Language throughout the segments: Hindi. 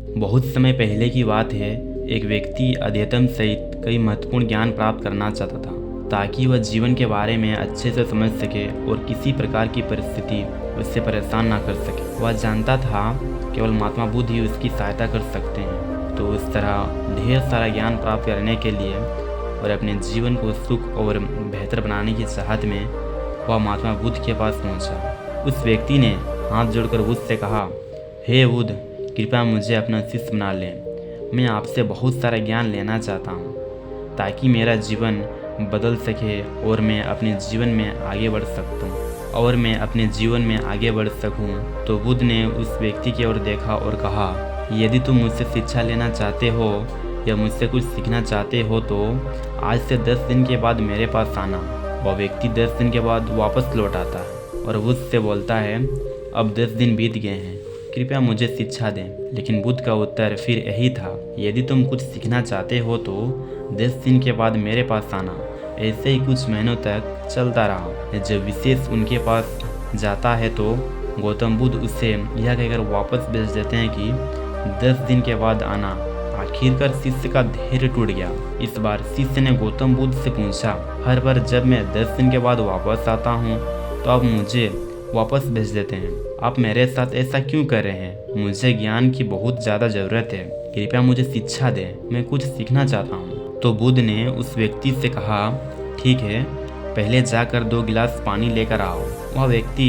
बहुत समय पहले की बात है। एक व्यक्ति अध्ययन सहित कई महत्वपूर्ण ज्ञान प्राप्त करना चाहता था ताकि वह जीवन के बारे में अच्छे से समझ सके और किसी प्रकार की परिस्थिति उससे परेशान ना कर सके। वह जानता था केवल महात्मा बुद्ध ही उसकी सहायता कर सकते हैं। तो उस तरह ढेर सारा ज्ञान प्राप्त करने के लिए और अपने जीवन को सुख और बेहतर बनाने की चाहत में वह महात्मा बुद्ध के पास पहुंचा। उस व्यक्ति ने हाथ जोड़कर बुद्ध से कहा, हे बुद्ध, कृपया मुझे अपना शिष्य बना लें। मैं आपसे बहुत सारा ज्ञान लेना चाहता हूँ ताकि मेरा जीवन बदल सके और मैं अपने जीवन में आगे बढ़ सकूं। तो बुद्ध ने उस व्यक्ति की ओर देखा और कहा, यदि तुम मुझसे शिक्षा लेना चाहते हो या मुझसे कुछ सीखना चाहते हो तो आज से 10 दिन के बाद मेरे पास आना। वह व्यक्ति 10 दिन के बाद वापस लौट आता है और बुद्ध से बोलता है, अब 10 दिन बीत गए हैं, कृपया मुझे शिक्षा दें। लेकिन बुद्ध का उत्तर फिर यही था, यदि तुम कुछ सीखना चाहते हो तो 10 दिन के बाद मेरे पास आना। ऐसे ही कुछ महीनों तक चलता रहा। जब विशेष उनके पास जाता है तो गौतम बुद्ध उसे यह कहकर वापस भेज देते हैं कि 10 दिन के बाद आना। आखिरकार शिष्य का धैर्य टूट गया। इस बार शिष्य ने गौतम बुद्ध से पूछा, हर बार जब मैं 10 दिन के बाद वापस आता हूँ तो आप मुझे वापस भेज देते हैं। आप मेरे साथ ऐसा क्यों कर रहे हैं? मुझे ज्ञान की बहुत ज़्यादा ज़रूरत है, कृपया मुझे शिक्षा दें, मैं कुछ सीखना चाहता हूँ। तो बुद्ध ने उस व्यक्ति से कहा, ठीक है, पहले जाकर 2 गिलास पानी लेकर आओ। वह व्यक्ति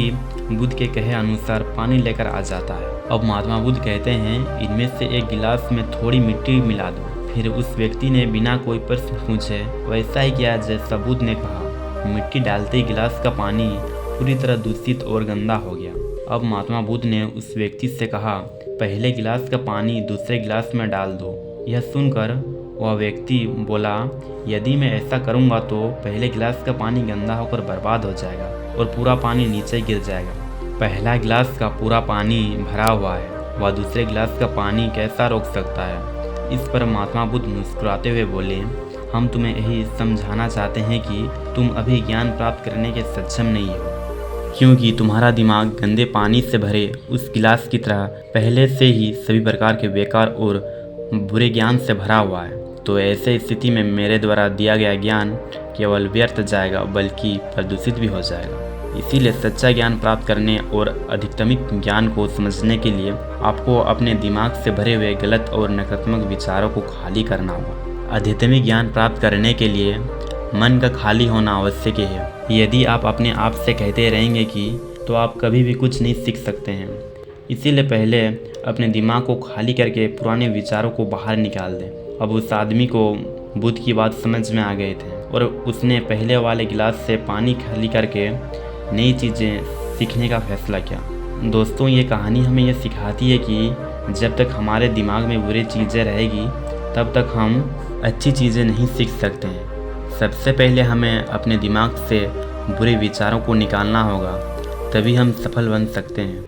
बुद्ध के कहे अनुसार पानी लेकर आ जाता है। अब महात्मा बुद्ध कहते हैं, इनमें से 1 गिलास में थोड़ी मिट्टी मिला दो। फिर उस व्यक्ति ने बिना कोई प्रश्न पूछे वैसा ही किया जैसा बुद्ध ने कहा। मिट्टी डालते ही गिलास का पानी पूरी तरह दूषित और गंदा हो गया। अब महात्मा बुद्ध ने उस व्यक्ति से कहा, पहले गिलास का पानी दूसरे गिलास में डाल दो। यह सुनकर वह व्यक्ति बोला, यदि मैं ऐसा करूँगा तो पहले गिलास का पानी गंदा होकर बर्बाद हो जाएगा और पूरा पानी नीचे गिर जाएगा। पहला गिलास का पूरा पानी भरा हुआ है, वह दूसरे गिलास का पानी कैसा रोक सकता है? इस पर महात्मा बुद्ध मुस्कुराते हुए बोले, हम तुम्हें यही समझाना चाहते हैं कि तुम अभी ज्ञान प्राप्त करने के सक्षम नहीं हो, क्योंकि तुम्हारा दिमाग गंदे पानी से भरे उस गिलास की तरह पहले से ही सभी प्रकार के बेकार और बुरे ज्ञान से भरा हुआ है। तो ऐसे स्थिति में मेरे द्वारा दिया गया ज्ञान केवल व्यर्थ जाएगा बल्कि प्रदूषित भी हो जाएगा। इसीलिए सच्चा ज्ञान प्राप्त करने और अधिकतमिक ज्ञान को समझने के लिए आपको अपने दिमाग से भरे हुए गलत और नकारात्मक विचारों को खाली करना होगा। आध्यात्मिक ज्ञान प्राप्त करने के लिए मन का खाली होना आवश्यक है। यदि आप अपने आप से कहते रहेंगे कि तो आप कभी भी कुछ नहीं सीख सकते हैं। इसीलिए पहले अपने दिमाग को खाली करके पुराने विचारों को बाहर निकाल दें। अब उस आदमी को बुद्ध की बात समझ में आ गए थे और उसने पहले वाले गिलास से पानी खाली करके नई चीज़ें सीखने का फैसला किया। दोस्तों, ये कहानी हमें यह सिखाती है कि जब तक हमारे दिमाग में बुरी चीज़ें रहेगी तब तक हम अच्छी चीज़ें नहीं सीख सकते हैं। सबसे पहले हमें अपने दिमाग से बुरे विचारों को निकालना होगा, तभी हम सफल बन सकते हैं।